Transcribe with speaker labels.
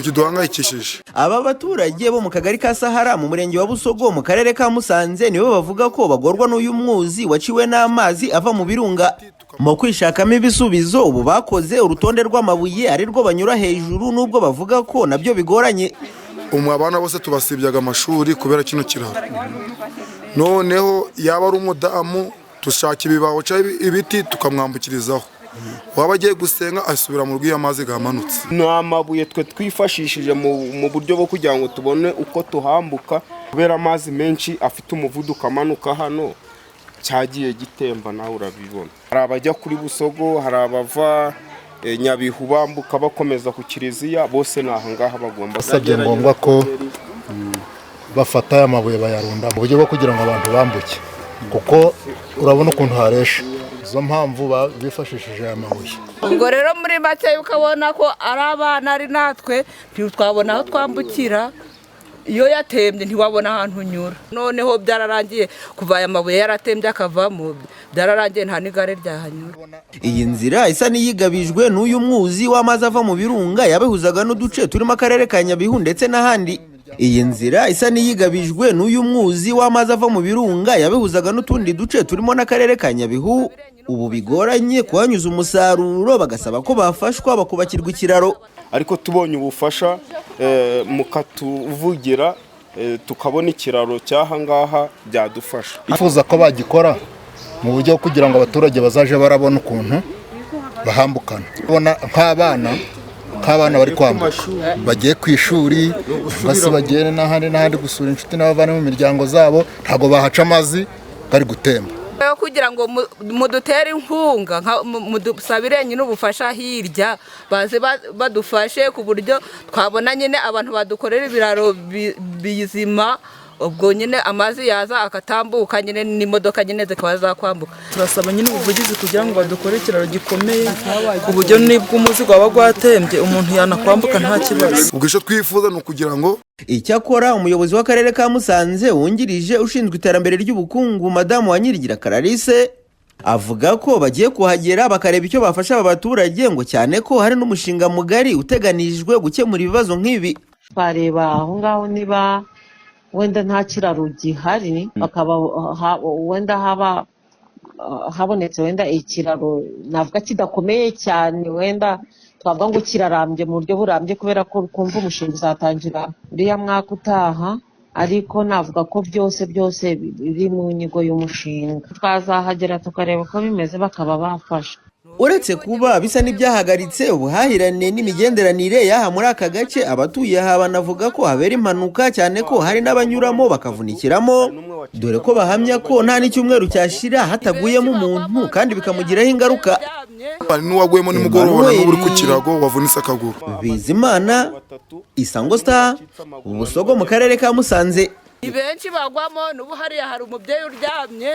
Speaker 1: Kiduhangayikishije.
Speaker 2: Aba baturage bo mu kagari ka Sahara mu murenge wa Busogo mu karere ka Musanze nibo bavuga ko bagorwa n'uyu mwuzi waciwe n'amazi ava mu birunga. Mu kwishakamo ibisubizo ubu bakoze urutonde rw'amabuye ari rwo banyura hejuru nubwo bavuga ko nabyo bigoranye.
Speaker 1: Abana bose tubasibyaga amashuri kubera kino kiraro. Noneho yaba ari umudamu dushaka ibibaho cyangwa ibiti tukamwambukirizaho. Waba agiye gusenga asubira mu rw'iyo amazi gamanutse.
Speaker 3: N'amabuye twe twifashishije mu buryo bwo kugira ngo tubone uko tuhambuka kubera amazi menshi afite umuvuduko amanuka hano cyagiye gitemba nawe urabibona. Hari abajya kuri Busogo, hari abava Nyabihu bambuka bakomeza ku Kiliziya, bose naho ngaha bagomba
Speaker 4: basabye ngombwa ko bafata aya mabuye bayarunda mu buryo bwo kugira ngo abantu bambuke, kuko urabona ukuntu haresha. Izo mpamvu bifashishije aya mabuye.
Speaker 5: Ubwo rero muri make ukabona ko ari abana ari natwe twabona aho twambukira, iyo yatembye ntiwabona ahantu unyura. Noneho byararangiye kuva aya mabuye yaratembye akavamo, byararangiye nta n'igare ryahanyura.
Speaker 2: Iyi nzira isa n'iyigabijwe n'uyu mwuzi w'amazi ava mu birunga yabihuzaga n'uduce turimo akarere ka Nyabihu ndetse n'ahandi. Iyi nzira isa n'iyigabijwe n'uyu mwuzi w'amazi ava mu birunga yabihuzaga n'utundi duce turimo n'akarere ka Nyabihu. Ubu bigoranye kuhanyuza umusaruro, bagasaba ko bafashwa bakubakirwa ikiraro.
Speaker 3: Ariko tubonye ubufasha mukatuvugira tukabona ikiraro cy'aha ngaha byadufasha.
Speaker 4: Bifuza ko bagikora mu buryo kugira ngo abaturage bazaje barabona ukuntu bahambukana. Ubona nk'abana bari kwambuka bagiye ku ishuri, basi bagiye n'ahandi gusura inshuti n'abavana mu miryango zabo, ntago bahaca amazi bari gutemba.
Speaker 5: Kugira ngo mudutere inkunga mudusabire nyine ubufasha hirya, baze badufashe ku buryo twabona nyine abantu badukorera ibiraro bizima, ubwo nyine amazi yaza akatambuka nyine n'imodoka nyine zikaba zakwambuka.
Speaker 6: Turasaba nyine ubuvugizi kugira ngo badukore ikiraro gikomeye ku buryo nibwo umuzigo waba gwatembye umuntu yanakwambuka nta kibazo.
Speaker 1: Ubwo icyo twifuza ni ukugira ngo
Speaker 2: Icyakora umuyobozi w'akarere ka Musanze wungirije ushinzwe iterambere ry'ubukungu Madamu Wanyirigira Clarisse avuga ko bagiye kuhagera bakareba icyo bafasha aba baturage, ngo cyane ko hari n'umushinga mugari uteganijwe gukemura ibibazo nk'ibi.
Speaker 7: Twareba aho ngaho niba wenda nta kiraro gihari, bakaba wenda habonetse wenda ikiraro navuga kidakomeye cyane, wenda twavuga ngo kirarambye mu buryo burambye, kubera ko kumva umushinga uzatangira uriya mwaka utaha, ariko navuga ko byose biri mu nyigo y'umushinga. Twazahagera tukareba ko bimeze bakaba bafasha.
Speaker 2: Uretse kuba bisa n'ibyahagaritse ubuhahirane n'imigenderanire yaha muri aka gace, abatuye aha banavuga ko habera impanuka, cyane ko hari n'abanyuramo bakavunikiramo, dore ko bahamya ko nta n'icyumweru cyashira hataguyemo umuntu kandi bikamugiraho ingaruka.
Speaker 1: hari n'uwaguyemo nimugoroba n'uri ku kirago wavunitse akaguru.
Speaker 2: Bizimana, Isango Star, Busogo mu karere ka Musanze.
Speaker 5: Benshi bagwamo n'ubu hariya hari umubyeyi uryamye.